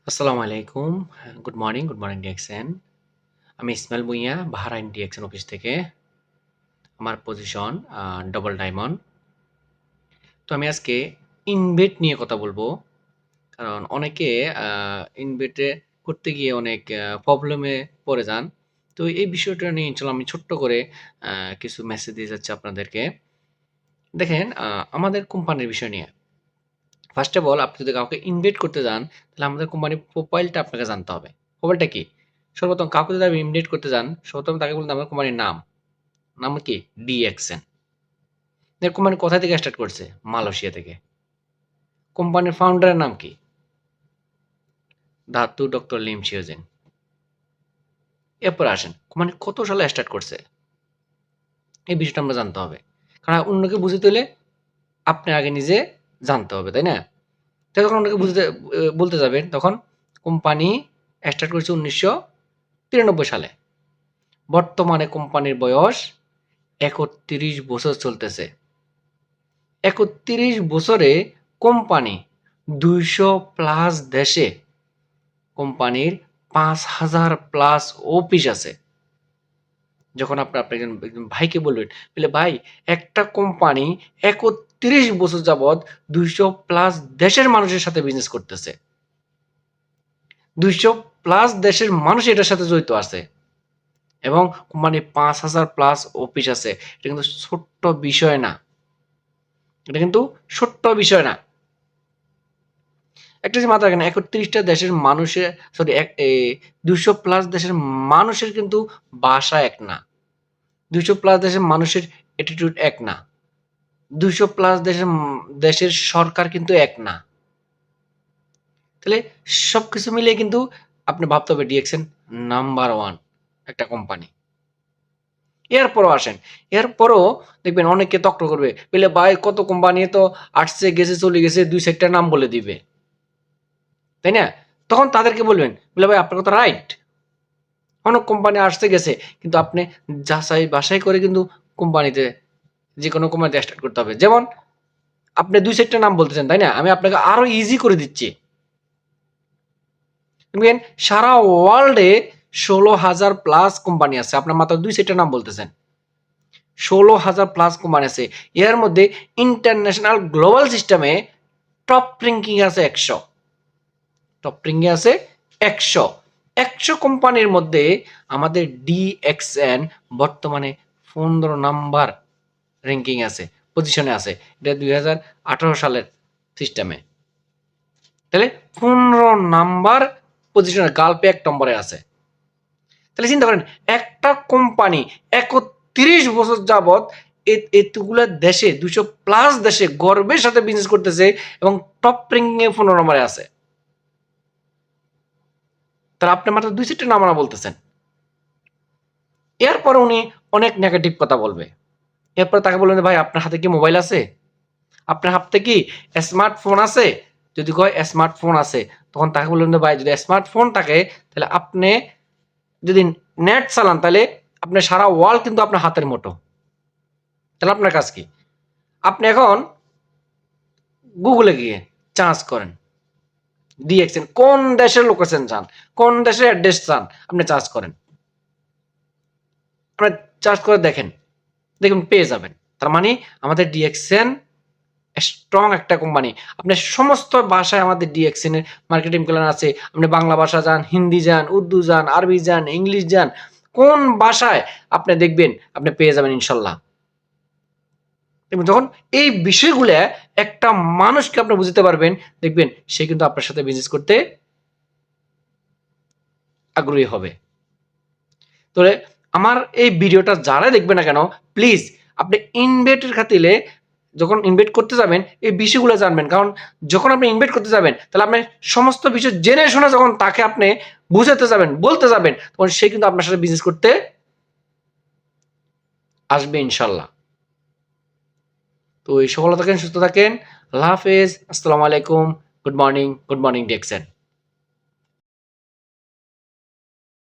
আসসালামু আলাইকুম। Good morning DXN. আমি Ismail Bhuiyan, Bahrain DXN office থেকে। আমার পজিশন ডবল ডায়মন্ড। তো আমি আজকে ইনভেট নিয়ে কথা বলবো। কারণ অনেকে ইনভেটে করতে গিয়ে অনেক প্রবলেমে পড়ে যান। তো এই বিষয়টা নিয়ে ইনশাল্লাহ আমি ছোট্ট করে কিছু মেসেজ দিয়ে যাচ্ছি আপনাদেরকে। দেখেন আমাদের কোম্পানির বিষয় নিয়ে। ফার্স্ট অফ অল আপনি যদি কাউকে ইনভাইট করতে যান, তাহলে আমাদের কোম্পানির প্রোফাইলটা আপনাকে জানতে হবে। প্রোফাইলটা কি? সর্বপ্রথম কাউকে যদি আপনি ইনভাইট করতে যান, সর্বপ্রথম তাকে বলতে হবে আমার কোম্পানির নাম। নাম কি? ডিএক্সএন। এর কোম্পানি কোথা থেকে স্টার্ট করছে? মালয়েশিয়া থেকে। কোম্পানির ফাউন্ডারের নাম কি? ধাতু ডক্টর লিম শিওজেন। এরপর আসেন, কোম্পানি কত সালে স্টার্ট করছে? এই বিষয়টা আমরা জানতে হবে। কারণ অন্যকে বুঝতে হলে আপনি আগে নিজে জানতে হবে, তাই না? তো যখন অন্যকে বলতে যাবেন, তখন কোম্পানি স্টার্ট করেছে ১৯৯৩ সালে। বর্তমানে কোম্পানির বয়স ৩১ বছর চলতেছে। ৩১ বছরে কোম্পানি ২০০ প্লাস দেশে কোম্পানির ৫,০০০ প্লাস অফিস আছে। যখন আপনি আপনার একজন ভাইকে বলবেন, বলে ভাই একটা কোম্পানি ৩১ বছর যাবৎ ২০০ প্লাস দেশের মানুষের সাথে বিজনেস করতেছে। ২০০ প্লাস দেশের মানুষ এটার সাথে জড়িত আছে। এবং কোম্পানির ৫,০০০ প্লাস অফিস আছে। এটা কিন্তু ছোট্ট বিষয় না। এটা কিন্তু ছোট্ট বিষয় না। একটা জিনিস মাথায় রাখেন, ৩১টা দেশের মানুষের সরি ২০০ প্লাস দেশের মানুষের কিন্তু ভাষা এক না। ২০০ প্লাস দেশের মানুষের অ্যাটিটিউড এক না। ২০০ প্লাস দেশের সরকার কিন্তু এক না। তাহলে সবকিছু মিলিয়ে কিন্তু আপনি ভাবতে হবে ডিএক্সএন নাম্বার 1 একটা কোম্পানি। এরপরও আসেন। এরপরও দেখবেন অনেকে তক্ক করবে। বলে ভাই কত কোম্পানি তো আসছে, গেছে, চলে গেছে, ২-৪ টা নাম বলে দিবে। তাই না? তখন তাদেরকে বলবেন, বলে ভাই আপনার কথা রাইট। অনেক কোম্পানি আসছে গেছে। কিন্তু আপনি যাচাই বাছাই করে কিন্তু কোম্পানিতে যেকোনো কোম্পানিতে স্টার্ট করতে হবে। যেমন আপনি ২-৪ টা নাম বলতেছেন, তাই না? আমি আপনাকে আরো ইজি করে দিচ্ছি। দেখবেন সারা ওয়ার্লডে ১৬,০০০ প্লাস কোম্পানি আছে। আপনার মাত্র ২-৪ টা নাম বলতেছেন। ১৬,০০০ প্লাস কোম্পানি আছে। এর মধ্যে ইন্টারন্যাশনাল গ্লোবাল সিস্টেমে টপ র্যাঙ্কিং আছে ১০০। টপ র্যাঙ্কিং আছে ১০০। ১০০ কোম্পানির মধ্যে আমাদের ডিএক্সএন বর্তমানে ১৫ নাম্বার র্যাঙ্কিং আছে, পজিশনে আছে। এটা ২০১৮ সালের সিস্টেমে। তাহলে ১৫ নাম্বার পজিশনে গালফে ১ নম্বরে আছে। তাহলে চিন্তা করেন একটা কোম্পানি ৩১ বছর যাবৎ এতগুলা দেশে ২০০ প্লাস দেশে গর্বের সাথে বিজনেস করতেছে এবং টপ র্যাঙ্কিং এ ১৫ নম্বরে আছে। তাহলে আপনি মাত্র ২-৪ টা নাম আনা বলতেছেন। এরপর উনি অনেক নেগেটিভ কথা বলবে। এরপর তাকে বলবেন ভাই আপনার হাতে কি মোবাইল আছে? আপনার হাতে কি স্মার্টফোন আছে? যদি কয় স্মার্টফোন আছে, তখন তাকে বলবেন ভাই যদি স্মার্টফোন থাকে তাহলে আপনি যদি নেট চালান তাহলে আপনার সারা ওয়ার্ল্ড কিন্তু আপনার হাতের মুঠো। তাহলে আপনার কাজ কি? আপনি এখন গুগলে গিয়ে চার্জ করেন ডিএক্সএন কোন দেশের লোকেশন চান, কোন দেশের অ্যাড্রেস চান, আপনি চার্জ করেন। আপনি চার্জ করে দেখেন, দেখুন পেয়ে যাবেন। তার মানে আমাদের ডিএক্সএন স্ট্রং একটা কোম্পানি। আপনার সমস্ত ভাষায় আমাদের ডিএক্সএন এর মার্কেটিং প্ল্যান আছে। আপনি বাংলা ভাষা যান, হিন্দি যান, উর্দু যান, আরবি যান, ইংলিশ যান, কোন ভাষায় আপনি দেখবেন আপনি পেয়ে যাবেন ইনশাল্লাহ। এবং যখন এই বিষয়গুলো একটা মানুষকে আপনি বুঝতে পারবেন, দেখবেন সে কিন্তু আপনার সাথে বিজনেস করতে আগ্রহী হবে। তাহলে আমার এই ভিডিওটা যারা দেখবে না কেন, প্লিজ আপনি ইনভেটের খাতিরে যখন ইনভেট করতে যাবেন এই বিষয়গুলো জানবেন। কারণ যখন আপনি ইনভেট করতে যাবেন তাহলে আপনি সমস্ত বিষয় জেনে শুনে যখন তাকে আপনি বুঝাতে যাবেন, বলতে যাবেন, তখন সে কিন্তু আপনার সাথে বিজনেস করতে আসবে ইনশাল্লাহ। তো এই সকলে থাকেন, সুস্থ থাকেন। আল্লাহ হাফেজ। আসসালামু আলাইকুম। Good morning DXN.